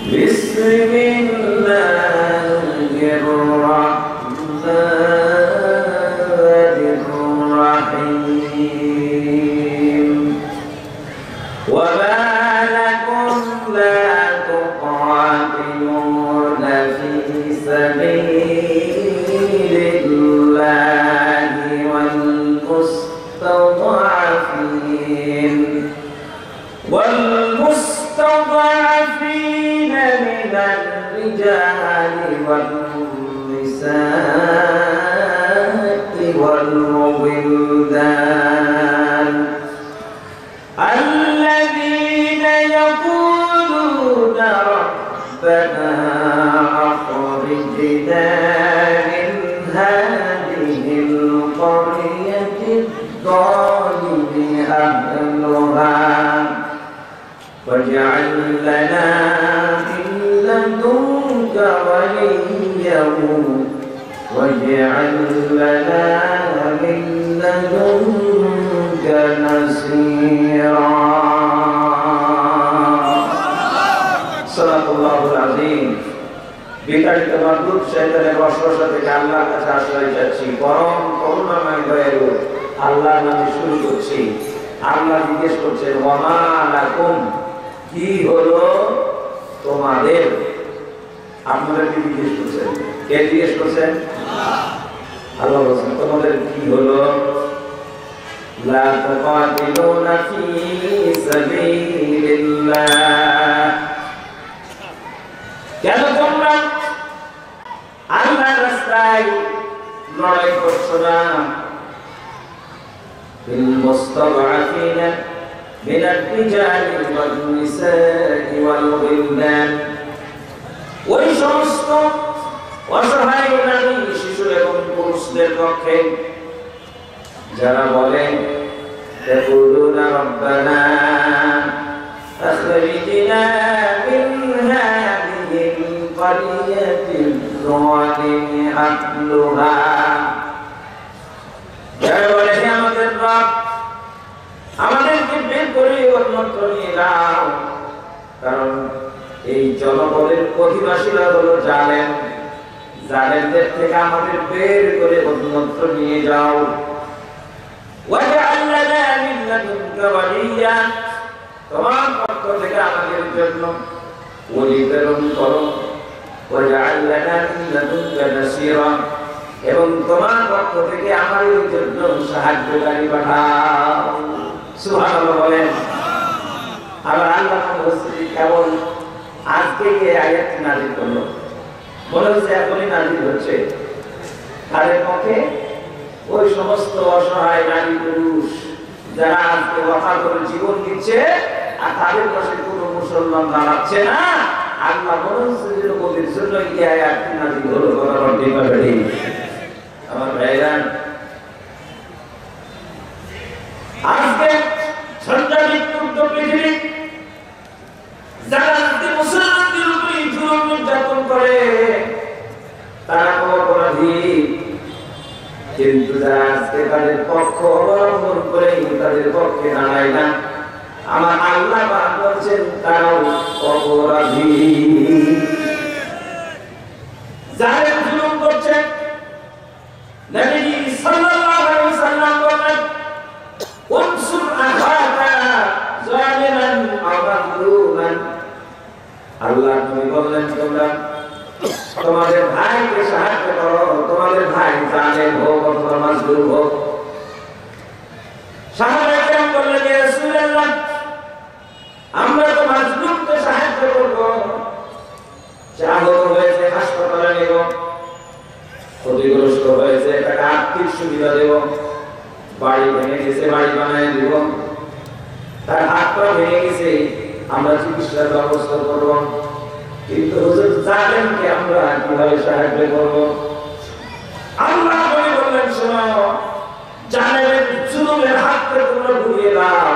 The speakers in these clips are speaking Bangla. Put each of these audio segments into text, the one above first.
بسم الله الرحمن الرحيم وما لكم لا تقاتلون في سبيل الله والمستضعفين من الرجال والنساء والولدان الذين يقولون ربنا أخرجنا من هذه القرية الظالم أهلها واجعل لنا من لدنك وليا واجعل لنا من لدنك نصيرا صدق الله العظيم বিতাড়িত মাদুদ শয়তানের ওয়াসওয়াসা থেকে আল্লাহর কাছে আশ্রয় চাচ্ছি পরম করুণাময় দয়ালু আল্লাহর নামে শুরু করছি আল্লাহ জিজ্ঞেস করছেন ওয়ামা লাকুম কি হলো তোমাদের আপনারা কি জিজ্ঞেস করছেন কে জিজ্ঞেস করছেন আল্লাহ বলেন তোমাদের কি হলো লা তুকাতিলুনা ফি সাবিলিল্লাহ কেন তোমরা আল্লাহর রাস্তায় লড়াই করছো না বিল মুস্তাদআফিনা من الرجال والنساء والولدان ওই সমস্ত অসহায় নারী শিশু এবং পুরুষদের পক্ষে যারা বলেন يقولون ربنا أخرجنا من هذه القرية الظالم أهلها যারা বলে হে আমাদের রব আমাদেরকে বের করে অন্যত্র নিয়ে যাও কারণ এই জনপদের অধিবাসীরা হলো জালেম জালেমদের থেকে আমাদের বের করে অন্যত্র নিয়ে যাও ওয়াজআল লানা মিন লাদুনকা ওয়ালিয়া তোমার পক্ষ থেকে আমাদের জন্য ওলি প্রেরণ করো ওয়াজআল লানা মিন লাদুনকা নাসীরা এবং তোমার পক্ষ থেকে আমাদের জন্য সাহায্যকারী পাঠাও সুবহানাল্লাহ বলেন আবার আল্লাহ বলছেন কেবল আজকে এই আয়াতটি নাযিল করলো মনে হচ্ছে এখনই নাযিল হচ্ছে তাদের পক্ষে ওই সমস্ত অসহায় নারী পুরুষ যারা আজকে ওয়াফা করে জীবন দিচ্ছে আর তাদের পাশে কোনো মুসলমান দাঁড়াচ্ছে না আল্লাহ বলছেন যে ওদের জন্য এই আয়াতটি নাযিল হলো কথা ঠিক হবে আমার ভাইরা আজকে ঝঞ্ঝাবিক্ষুব্ধ পৃথিবী যারা আজকে মুসলমানদের উপরে জুলুম নির্যাতন করে তারা অপরাধী কিন্তু যারা আজকে তাদের পক্ষ অবলম্বন করে তাদের পক্ষে দাঁড়ায় না আমার আল্লাহ পাক বলছেন তারাও অপরাধী যারা জুলুম করছে নবী সাল্লাল্লাহু আলাইহি ওয়াসাল্লাম বলেন উনসুর আখাকা জালিমান আও মাজলুমান আল্লাহ নবী বললেন তোমরা তোমাদের ভাইকে সাহায্য করো তোমাদের ভাই জালেম হোক অথবা মাজলুম হোক সাহাবায়ে কেরাম বললেন ইয়া রাসূলুল্লাহ আমরা তো মাজলুমকে সাহায্য করব জাগত হয়েছে হাসপাতালে নেব ক্ষতিগ্রস্ত হয়েছে তাকে আর্থিক সুবিধা দেব বাড়ি ভেঙে গেছে বাড়ি বানায় দিব তার হাত পা ভেঙে গেছে আমরা চিকিৎসার ব্যবস্থা করব কিন্তু হুজুর জালেমকে আমরা কিভাবে সাহায্য করব আল্লাহ বললেন শোনো জালেমের জুলুমের হাত থেকে তোমরা ঘুরিয়ে দাও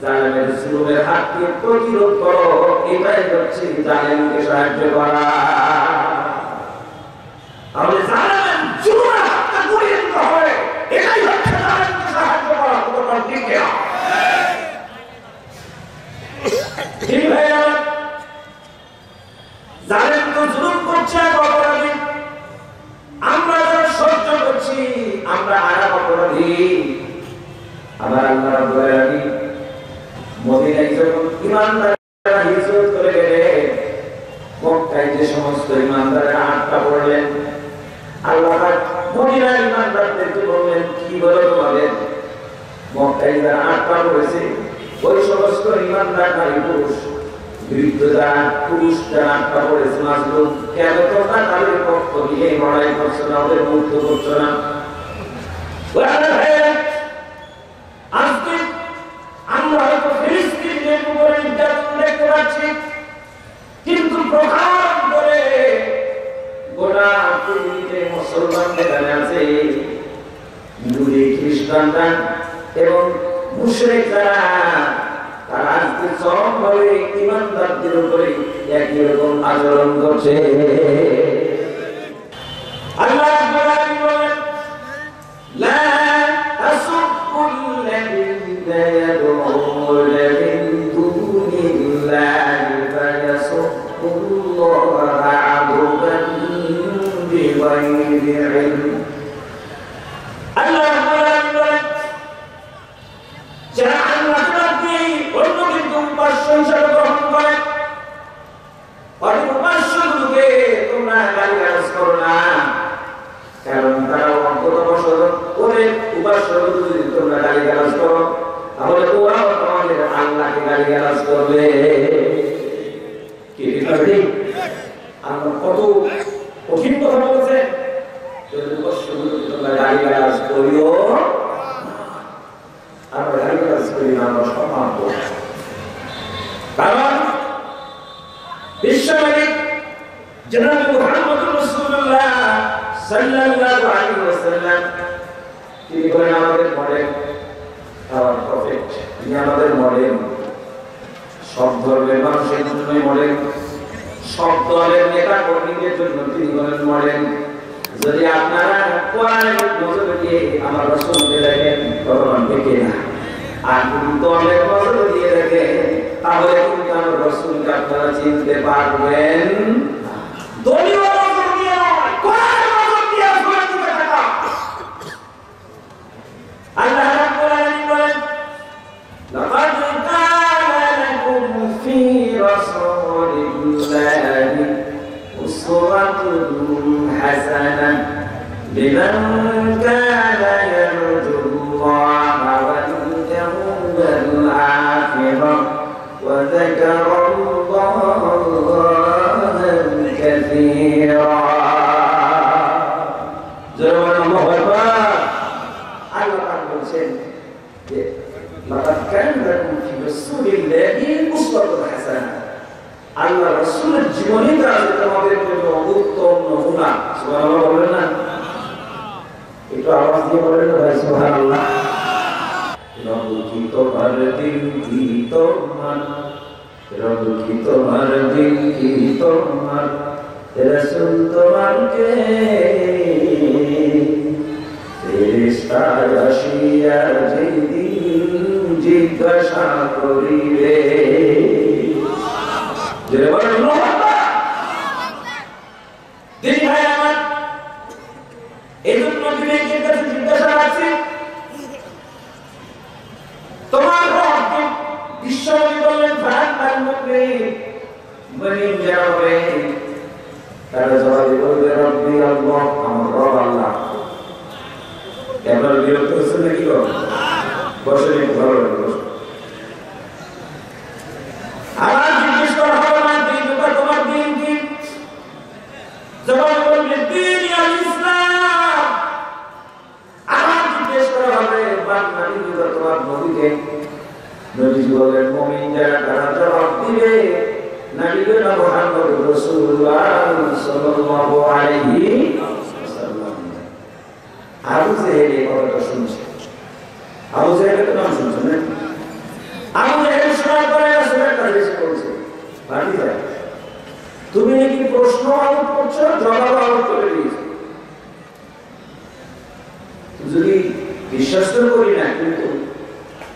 জালেমের জুলুমের হাত থেকে প্রতিরোধ করো এটাই হচ্ছে জালেমকে সাহায্য করা আমাদের জালেমের জুলুমের হাত থেকে ঘুরিয়ে দিতে হবে এটাই হচ্ছে জালেমকে সাহায্য করা তোমার ঠিক না জালেম তো জুলুম করছে অপরাধী, আমরা যারা সহ্য করছি আমরা আর অপরাধী। আবার আল্লাহ রাব্বুল আলামিন মদিনায় যখন ঈমানদাররা হিজরত করে গেলেন, মক্কায় যে সমস্ত ঈমানদাররা আটকা পড়লেন, আল্লাহ পাক মদিনার ঈমানদারদেরকে বললেন, কি বলো তোমাদের? মক্কায় যারা আটকা পড়েছে ওই সমস্ত ঈমানদার নারী পুরুষ, বৃদ্ধ যারা পুরুষ যারা আটকা পড়েছে মাজলুম, কেন তোমরা তাদের পক্ষ নিয়ে লড়াই করছো না, ওদের মুক্ত করছো না? আজকে আমরা হয়তো ফিলিস্তিনের উপরে নির্যাতন দেখতে পাচ্ছি, কিন্তু প্রধান করে গোটা পৃথিবীতে মুসলমান যেখানে আছে, ইহুদি খ্রিস্টানরা এবং মুশরিক যারা, তারা আজকে সবভাবে ঈমানদারদের উপরে একই রকম আচরণ করছে। আল্লাহ রাব্বুল আলামিন বলেন, লা তাসুবুল্লাযীনা ইয়াদউনা মিন দুনিল্লাহি ফায়াসুবুল্লাহা আদওয়ান বিগাইরি ইলম। আল্লাহ রাব্বুল আলামিন বলেন, যারা আল্লাহকে বাদ দিয়ে অন্য কিছু উপাস্য হিসেবে গ্রহণ করে, ওই উপাস্যগুলোকে তোমরা গালিগালাজ করো না, কারণ তারা অজ্ঞতাবশত ওদের উপাস্যগুলো যদি তোমরা গালিগালাজ করো, তাহলে ওরাও তোমাদের আল্লাহকে গালিগালাজ করবে। কি ঠিক? আমরা কত কঠিন কথা বলছে, যদি উপাস্যগুলোকে তোমরা গালিগালাজ করিও, আমরা গালিগালাজ করি না, আমরা সম্মান করি। কারণ বিশ্বনবী জনাব মুহাম্মদুর রাসূলুল্লাহ সাল্লাল্লাহু আলাইহি ওয়াসাল্লাম তিনি হলেন আমাদের মডেল, আওয়ার প্রফেট। তিনি আমাদের মডেল, সব ধর্মের মানুষের জন্য মডেল, সব দলের নেতা কর্মীদের জন্য তিনি হলেন মডেল। যদি আপনারা কোরআনের নজর দিয়ে আমার রাসূলকে দেখেন, ভগবান দেখে না, আর যদি দলের নজর দিয়ে দেখেন, তাহলে কিন্তু আমার রাসূলকে আপনারা চিনতে পারবেন। দলীয় নজর দিয়ে নয়, কোরআনের নজর দিয়ে আপনারা দিকে তাকান। আল্লাহ রাব্বুল আলামিন বলেন, লাকাদ কানা লাকুম ফী রাসূলিল্লাহি উসওয়াতুন হাসানাহ লিমান কানা ইয়ারজুল্লাহা ওয়াল ইয়াওমাল আখির ওয়া যাকারাল্লাহা কাসীরা। আল্লাহু আকবার। আল্লাহ পাক বলেন যে লাকাদ কানা লাকুম ফী রাসূলিল্লাহি উসওয়াতুন হাসানাহ, আল্লাহ রাসূলের জীবনী আছে তোমাদের জন্য উত্তম নমুনা। সুবহানাল্লাহ বলেন না? একটু আওয়াজ দিয়ে বলেন না ভাই, সুবহানাল্লাহ। রব কি তোমার দিল কি তোমার, রব কি তোমার দিল কি তোমার, রাসূল তোমার কে, ফেরেশতা আসিয়া যেদিন জিজ্ঞাসা করিবে। যেটা বলেন আল্লাহু আকবার। দিন ভাই আমার, এই জন্য বিবেকের কাছে জিজ্ঞাসা রাখছি, তোমার রব বিশ্বনবী বললেন ফাহাল মুকমিন, মুমিন যারা হবে তারা জবাবে বলবে রব্বি আল্লাহ, আমার রব আল্লাহ। এবার বিরক্ত হচ্ছে নাকি গো? বসে নেই, ভালো লাগে বসে। আবার জিজ্ঞেস করা হবে না তোমার দিন কি? জবাবে বলবে দিন আল ইসলাম। আবার জিজ্ঞেস করা হবে বান্দানি তোমার নবীকে। নবীজি বলেন মুমিন যারা তারা জবাব দিবে নবীনা মুহাম্মদ রাসূলুল্লাহ সাল্লাল্লাহু আলাইহি ওয়াসাল্লাম। আবু জেহেল এই কথাটা শুনছে, আবু জেহেলের নাম শুনছেন না? আবু জেহেল শোনার পরে রাসূলের কাছে এসে বলছে, ভাতিজা তুমি নাকি প্রশ্ন আউট করছো, জবাব আউট করে দিয়েছো। যদি বিশ্বাস তো করি না, কিন্তু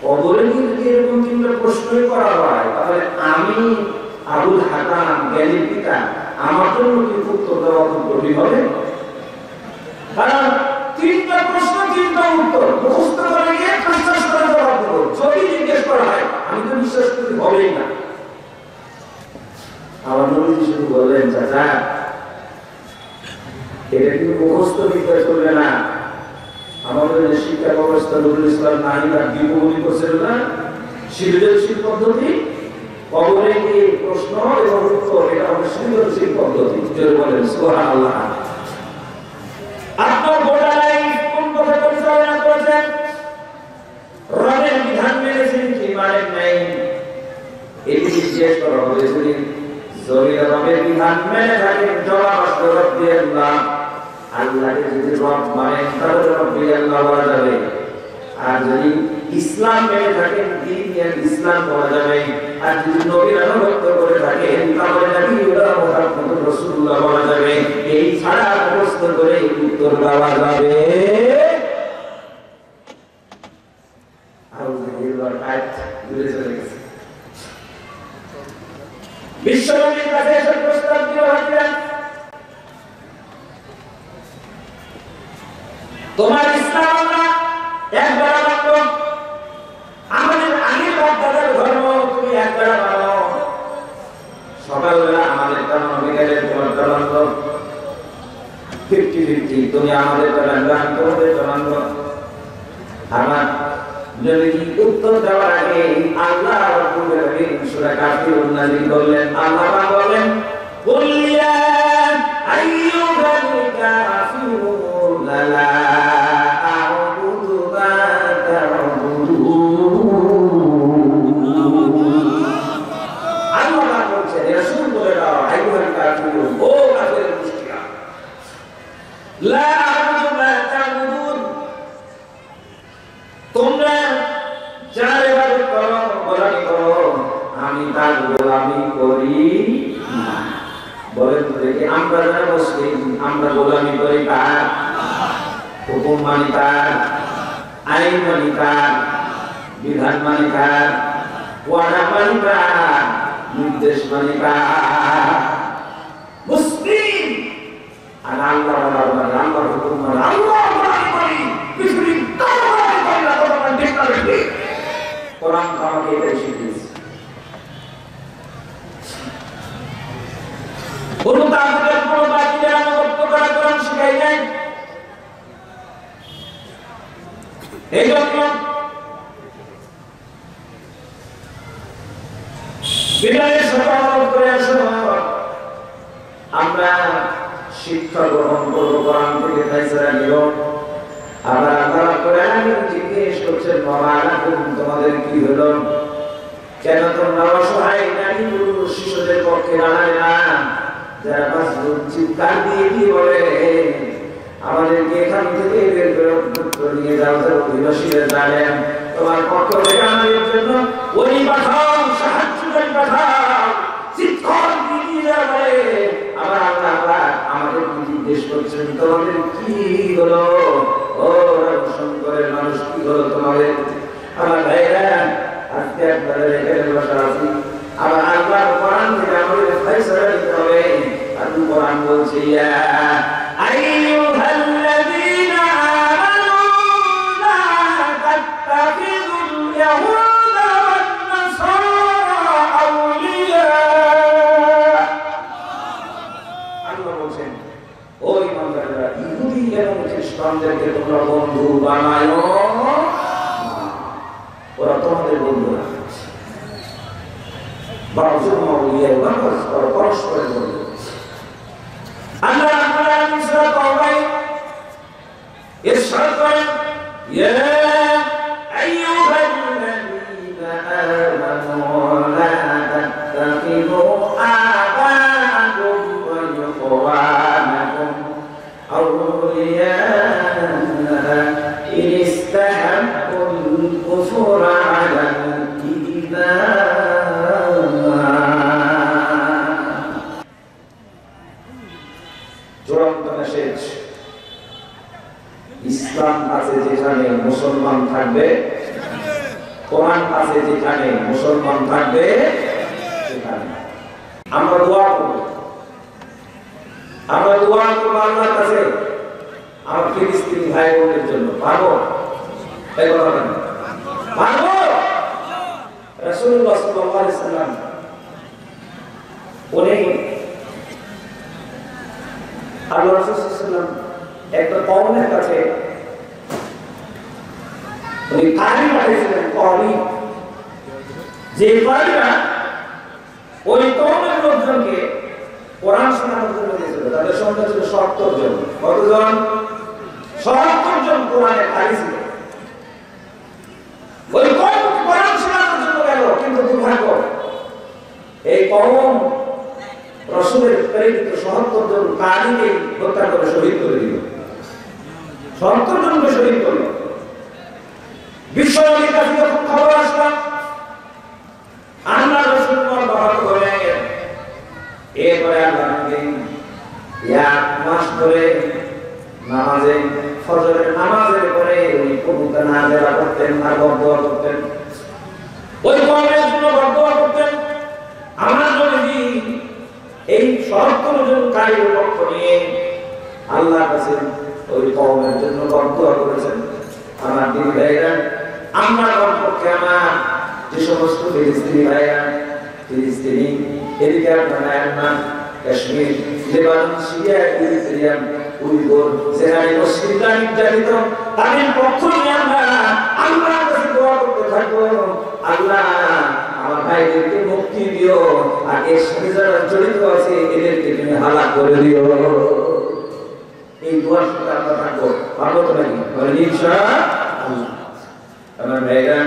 কবরে যদি এরকম তিনটা প্রশ্নই করা হয়, তাহলে আমি আবুল হাকাম জ্ঞানীর পিতা আমার জন্য কি উত্তর দেওয়া খুব কঠিন হবে? কারণ তিনটা প্রশ্ন তিনটা উত্তর মুখস্থ করে গিয়ে বিশ্বাস করে জবাব দেবো। যদি জিজ্ঞেস করা হয় আমি তো বিশ্বাস করি হবেই না। আমার নবীজি শুধু বললেন, চাচা এটা কিন্তু মুখস্থ বিদ্যা চলবে না। আমাদের শিক্ষা ব্যবস্থা নজরুল ইসলাম নাহিদার বিপরীত করছিল না, সৃজনশীল পদ্ধতি, কবরে গিয়ে প্রশ্ন এবং উত্তর, এটা হবে সৃজনশীল পদ্ধতি। যদি বলেন সুবহানাল্লাহ। আপনার গোটা লাইফ কোন পথে পরিচালনা করেছেন? রবের বিধান মেনেছেন কি মানেন নাই? এটি জিজ্ঞেস করা হবে। যদি রবের বিধান মেনে থাকেন জবাব আসবে রব্বি আল্লাহ। আল্লাহকে যদি রব মানেন তাহলে রব্বি আল্লাহ বলা যাবে। আর যদি ইসলাম মেনে থাকেন দ্বীন ইসলাম বলা যাবে। আর যদি নবীর আনুগত্য করে থাকেন তাহলে নবীউল্লাহ মুহাম্মদুর রাসূলুল্লাহ বলা যাবে। এই ছাড়া প্রশ্ন করে উত্তর দেওয়া যাবে। বিশ্বনবীর কাছে এসে প্রস্তাব দিল, তোমার ইসলাম আমরা একবার মানব, আমাদের আগের বাপ-দাদার ধর্ম তুমি একবার মানো। সকালবেলা আমাদের ধর্ম, বিকেলে তোমার ধর্ম, 50-50, তুমি আমাদের ধর্ম, আমি তোমাদের ধর্ম। আমার নবীজি উত্তর দেওয়ার আগে আল্লাহ রাব্বুল আলামিন সূরা কাফিরুন নাযিল করলেন। আল্লাহ বলেন, কুল ইয়া আইয়ুহাল কাফিরুন লা আ'বুদু মা তা'বুদুন। আল্লাহ বলছেন, রাসূল বলে দাও, আইয়ুহাল কাফিরুন, ও কাফের মুশরিকরা, লা আ'বুদু মা তা'বুদুন, তোমরা যার ইবাদত করো, গোলামি করো, আমি তার গোলামি করি না। বলেন তো দেখি, আমরা যারা মুসলিম আমরা গোলামি করি কার? হুকুম মানি কার? আইন মানি কার? বিধান মানি কার? ওয়াদা মানি কার? নির্দেশ মানি কার? মুসলিম। আর আল্লাহ মানে আল্লাহর হুকুম মানে আল্লাহ গোলামি করি। পৃথিবীর কোরআন আমাকে এটাই শিখিয়েছে। কোন তাদের কোন বাকিদের আনুগত্য করা কোরআন শিখাই নাই। এই জন্য বিদায়ের সফল করে আসো, আমরা শিক্ষা গ্রহণ করবো কোরআন থেকে, ফায়সালা নিব। আবার আল্লাহ কোরআন জিজ্ঞেস করছেন, তোমাদের কি হলো? কেন তোমরা অসহায় নারী পুরুষ শিশুদের পক্ষে দাঁড়ায় না? যারা মাসরুম চিৎকার দিয়ে কি বলে, আমাদেরকে এখান থেকে বের করে পুত্র নিয়ে যাও, যার অধিবাসীরা জানেন তোমার পক্ষ থেকে আমাদের জন্য ওই পাঠাও, সাহায্যকারী পাঠাও, চিৎকার দিয়ে যাবে। আবার আল্লাহ আমাদের জিজ্ঞেস করছেন, তোমাদের কি হলো? ও শঙ্করের মানুষ, কি হলো তোমাদের? আমার ভাইরা, আজকে আপনাদের এখানে বসা আছি, আবার আল্লাহ কোরআন থেকে আমাদের ফায়সালা দিতে হবে। আর কোরআন বলছে, ইয়া আইয়ুহাল্লাযীনা আমানু লা তাত্তাখিযুল ইয়াহুদা ওয়ান নাসারা আউলিয়া। আল্লাহ বলছেন, ও ঈমানদাররা, ইহুদি এবং খ্রিস্টানদেরকে তোমরা বন্ধু বানায়ো না, ওরা তোমাদের বন্ধু না। পরস্পরের বন্ধু। আল্লাহ রাব্বুল আলামিন সূরা তাওবায় ইরশাদ করেন, ইয়া আইয়ুহাল্লাযীনা আমানু লা তাত্তাখিযু আবা'াকুম ওয়া ইখওয়ানাকুম আউলিয়া ইন ইসতাহাব্বুল কুফরা আলাল ইসলাম আছে যেখানে মুসলমান থাকবে, কোরআন আছে যেখানে মুসলমান থাকবে সেখানে। আমরা দোয়া করব আমরা দোয়া করব আল্লাহর কাছে আমার ফিলিস্তিনি ভাই বোনদের জন্য, পারবো? এই কথা না, পারবো? রাসূলুল্লাহ সাল্লাল্লাহু আলাইহি সাল্লাম উনি আল্লাহ রাসূল সাল্লাল্লাহু আলাইহি সাল্লাম একটা কওমের কাছে উনি কারি পাঠিয়েছিলেন, কওমি যে কারিরা ওই কওমের লোকজনকে কোরআন শোনানোর জন্য দিয়েছিল। তাদের সংখ্যা ছিল ৭০ জন। কতজন? ৭০ জন কোরআনের কারি ছিল। ওই কওম কোরআন শোনানোর জন্য গেল, কিন্তু দুর্ভাগ্য এই কওম রাসূলের প্রেরিত ৭০ জন কারিকে হত্যা করে শহীদ করে দিল। ৭০ জনকে শহীদ করল। বিশ্বনবীর কাছে যখন খবর আসলো, আল্লাহ রাসূল বরবাদ করে এরপরে আল্লাহ নবী ১ মাস ধরে নামাজে, ফজরের নামাজের পরে উনি কুনুত নাযিলা করতেন, আর বদদোয়া করতেন, ওই কওমের জন্য বদদোয়া করতেন। আমার নবী এই ৭০ জন কারীর পক্ষ নিয়ে আল্লাহর কাছে ওই কওমের জন্য বদদোয়া করেছেন। আমার দিন ভাইরা, আমরা পক্ষে আমার যে সমস্ত ফিলিস্তিনি ভাইরা, ফিলিস্তিনি এদিকে আপনারা Kashmir, Lebanon, Syria, Iran, Uyghur, যেখানে মুসলিমরা নির্যাতিত, তাদের পক্ষ নিয়ে আমরা আল্লাহর কাছে দোয়া করতে থাকবো, আল্লাহ আমার ভাইদেরকে মুক্তি দিও, আর এর সাথে যারা জড়িত আছে এদেরকে তুমি হালাক করে দিও। এই দোয়ার সাথে আমরা থাকবো, পারবো তো নাকি? বলেন ইনশাআল্লাহ। আমার ভাইরা,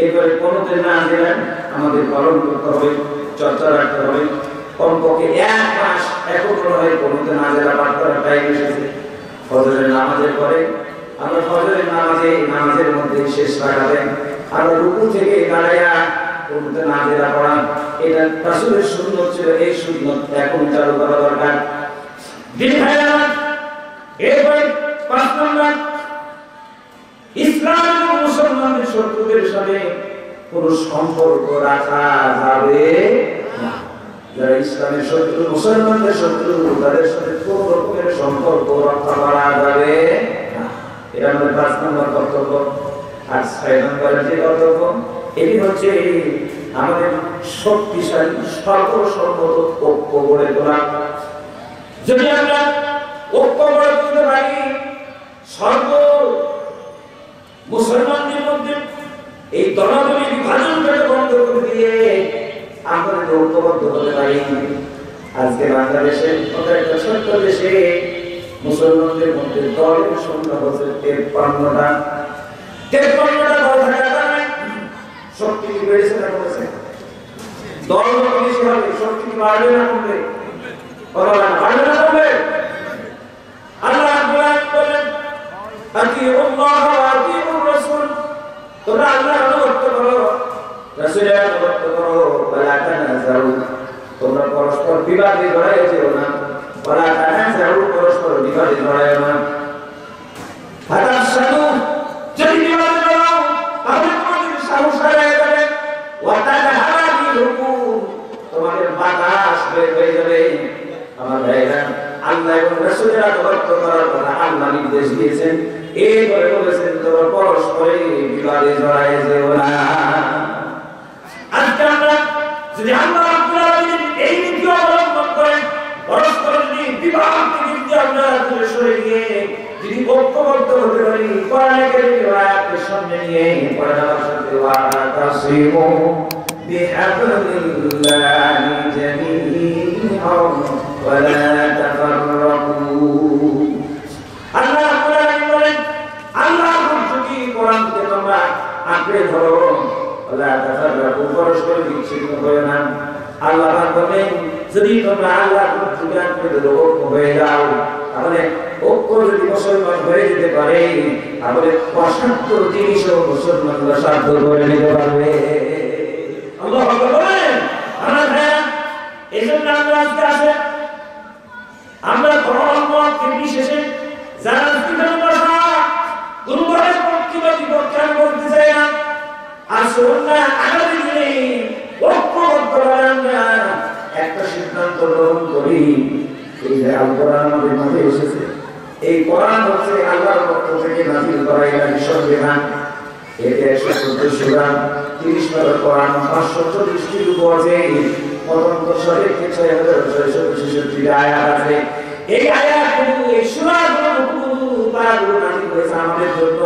এরপরে কোনোতে না দিলেন আমাদের পালন করতে হবে, চর্চা রাখতে হবে। কমপক্ষে ১ মাস একত্র হয়ে কোনোতে না দিলা পাঠ করার টাইম এসেছে। ফজরের নামাজের পরে আমরা ফজরের নামাজের মধ্যে শেষ রাখাতেন আমরা রুকু থেকে দাঁড়াইয়া কোনোতে না দিলা পড়া, এটা রাসূলের সুন্নাত ছিল। এই সুন্নাত এখন চালু করা দরকার। দিন ভাইরা, এরপরে ৫ নম্বর, ইসলাম এবং মুসলমানদের শত্রুদের সাথে কোন সম্পর্ক রাখা যাবে না। যারা ইসলামের শত্রু, মুসলমানদের শত্রু, তাদের সাথে কোন রকমের সম্পর্ক রক্ষা করা যাবে না। এটা আমাদের ৫ নম্বর কর্তব্য। আর ৬ নম্বরের যে কর্তব্য, এটি হচ্ছে আমাদের শক্তিশালী সর্বসম্মত ঐক্য গড়ে তোলা। যদি আমরা ঐক্য গড়ে তুলতে পারি, মুসলমানদের মধ্যে এই দলাদলি বিভাজনটাকে বন্ধ করে দিয়ে আমরা ঐক্যবদ্ধ হতে পারি। আজকে বাংলাদেশের মতো একটা ছোট্ট দেশে মুসলমানদের মধ্যে দলের সংখ্যা হচ্ছে ৫৩টা। ৫৩টা দল থাকার কারণে শক্তি কি বেড়েছে না কমেছে? দল যত বেশি হবে শক্তি কি বাড়বে না কমবে? বাড়বে না কমবে? আল্লাহ বলেন, আতিউল্লাহ ওয়া আতিউর রাসূল, তোমরা আল্লাহর অনুগত করো, রাসূলের অনুগত করো, ওয়ালা তানাযাউ, তোমরা পরস্পর বিবাদে জড়ায় যেও না, ওয়ালা তানাযাউ, পরস্পর বিবাদে জড়ায় না। ফাতাশাদু, যদি বিবাদে জড়াও তাহলে তোমাদের সাহস হারিয়ে যাবে, ওয়া তাযহারা বিহুকুম, তোমাদের বাতাস বের হয়ে যাবে। আমার ভাইরা, আল্লাহ এবং রাসূলের অনুগত করার কথা আল্লাহ নির্দেশ দিয়েছেন। এরপরে বলেছেন তোমরা পরস্পরে বিবাদে জড়ায় যেও না। আজকে আমরা যদি আল্লাহ রাব্বুল আলামিন এই নীতি অবলম্বন করেন, পরস্পর যদি বিবাদ থেকে আমরা দূরে সরে গিয়ে যদি ঐক্যবদ্ধ হতে পারি, কোরআনে কারীমের আয়াতের সামনে নিয়ে পড়ে আমার সাথে ওয়াতাসিমু বিহাবলিল্লাহি জামিআন ওয়া লা তাফাররাকু। আল্লাহ রাব্বুল আলামিন বলেন, আল্লাহর যদি কোরআনকে তোমরা আঁকড়ে ধরো, ওয়া লা তাফাররাকু, পরস্পর বিচ্ছিন্ন হয়ো না। আল্লাহ বলেন, যদি তোমরা আল্লাহর যদি আঁকড়ে ধরো, ঐক্য হয়ে যাও, তাহলে ঐক্য যদি মুসলমান হয়ে যেতে পারে, তাহলে অসাধ্য জিনিসও মুসলমানরা সাধ্য করে নিতে পারবে। আল্লাহু আকবার বলেন। আমার ভাইরা, এজন্য আমরা আজকে আসে আমরা ধর্ম নির্বিশেষে যারা বিভিন্ন ভাষা কোনো ধরনের পক্ষপাতী পক্ষে আমি বলতে চাই না। আসুন না আগামী দিনে ঐক্যবদ্ধভাবে আমরা একটা সিদ্ধান্ত গ্রহণ করি, এই যে আল কোরআন আমাদের মাঝে এসেছে, এই কোরআন হচ্ছে আল্লাহর পক্ষ থেকে নাযিল করা এটা সংবিধান। এতে 114 সূরা, 30 পারা কোরআন, 540টি রূপ আছে, পর্যন্ত শরীর থেকে 6666 আয়াত আছে। এই আয়াতগুলো, এই সূরাগুলো তাআলা নাযিল করেছে আমাদের জন্য।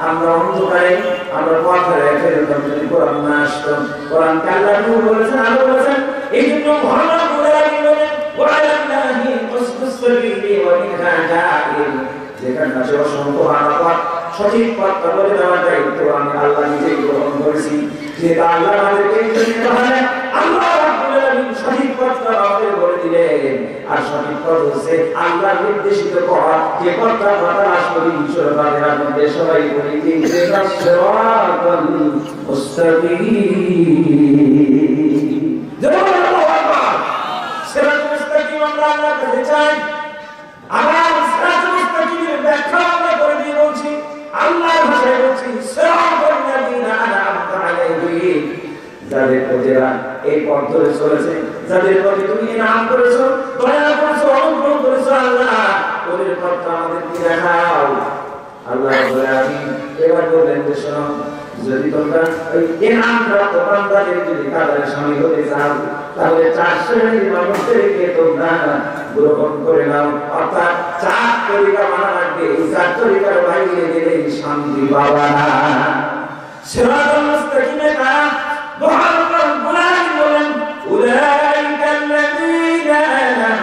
আমরা অন্ধকারে, আমরা পথে ফেরতাম যদি কোরআন না আসতো। কোরআনকে আল্লাহ নূর বলেছেন, আলো বলেছেন। এই জন্য মহান বলেন ওয়ালাল্লাহি উসদুস সাবিলি ওয়া মিনহা জাইল, যেখানে আছে অসংখ্য আলাপা, সঠিক পথ বলে দেওয়ার দায়িত্ব আমি আল্লাহ নিজেই গ্রহণ করেছি। যে আল্লাহ আমাদেরকে তাহলে আল্লাহ রাব্বুল আলামিন সঠিক পথটা আমাদের বলে দিলেন। আর সঠিক পথ হচ্ছে আল্লাহর নির্দেশিত পথ, যে পথটা আমরা আসলে ঈশ্বরের বাণীর মধ্যে সবাই বলি ইহদিনাস সিরাতাল মুস্তাকিম। সিরাতাল মুস্তাকিম আমরা আল্লাহর কাছে চাই। আবার সিরাতাল মুস্তাকিমের ব্যাখ্যা আমরা করে দিয়ে বলছি, আল্লাহর ভাষায় বলছি সিরাতাল লাযিনা আনআমতা আলাইহিম, যাদের প্রতি এই পথ ধরে চলেছে, যাদের প্রতি তুমি ইনাম করেছো, দয়া করেছো, অনুগ্রহ করেছো, আল্লাহ ওদের পথটা আমাদেরকে দেখাও। আল্লাহ বলেন, এবার বললেন যে শোনো, যদি তোমরা ওই ইনাম প্রাপ্ত বান্দাদের যদি কাতারে শামিল হতে চাও, তাহলে 4 শ্রেণীর মানুষদেরকে তোমরা গ্রহণ করে নাও। অর্থাৎ 4 তরিকা মানা লাগবে, এই 4 তরিকার বাইরে গেলে শান্তি পাবা না। সিরাতাল মুস্তাকিমে কারা? মহান রব্বুল আলামিন বলেন উলাইকাল্লাযীনা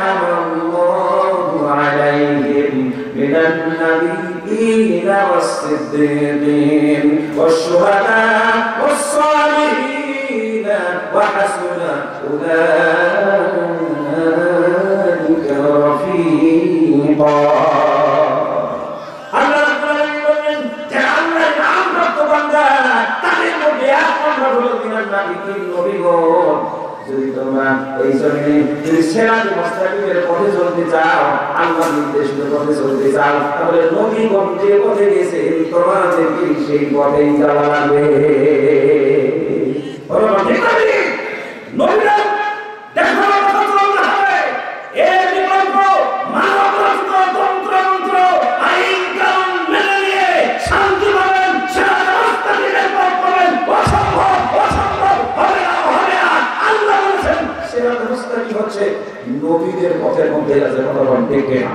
আনআমাল্লাহু আলাইহিম মিনান নাবিয়্যিনা ওয়াস-সিদ্দীকিন ওয়াশ-শুহাদা ওয়াস-সালিহিন ওয়া হাসুনা উলাইকা রাফীকা। আল্লাহ রাব্বুল আলামিন বলেন যে আল্লাহর নাম প্রাপ্ত বান্দা তাদের মধ্যে এক নম্বর হলো মিনান নাবিয়্যিন, নবীগণ। যদি তোমরা এই জমিনে যদি সিরাতুল মুস্তাকিমের পথে চলতে চাও, আল্লাহর নির্দেশিত পথে চলতে চাও, তাহলে নবীগণ যে পথে গেছে তোমাদেরকে সেই পথেই যাওয়া লাগবে। নবীরা দেখো কথা চলতে হবে, এর বিকল্প মানব রচিত তন্ত্র মন্ত্র আইন কানুন মেনে নিয়ে শান্তি পাবেন, সিরাতুল মুস্তাকিমের পথ পাবেন, অসম্ভব, অসম্ভব, হবে না, হবে না। আল্লাহ বলেছেন সিরাতুল মুস্তাকিম হচ্ছে নবীদের পথের মধ্যে আছে, কথা বলেন ঠিক না?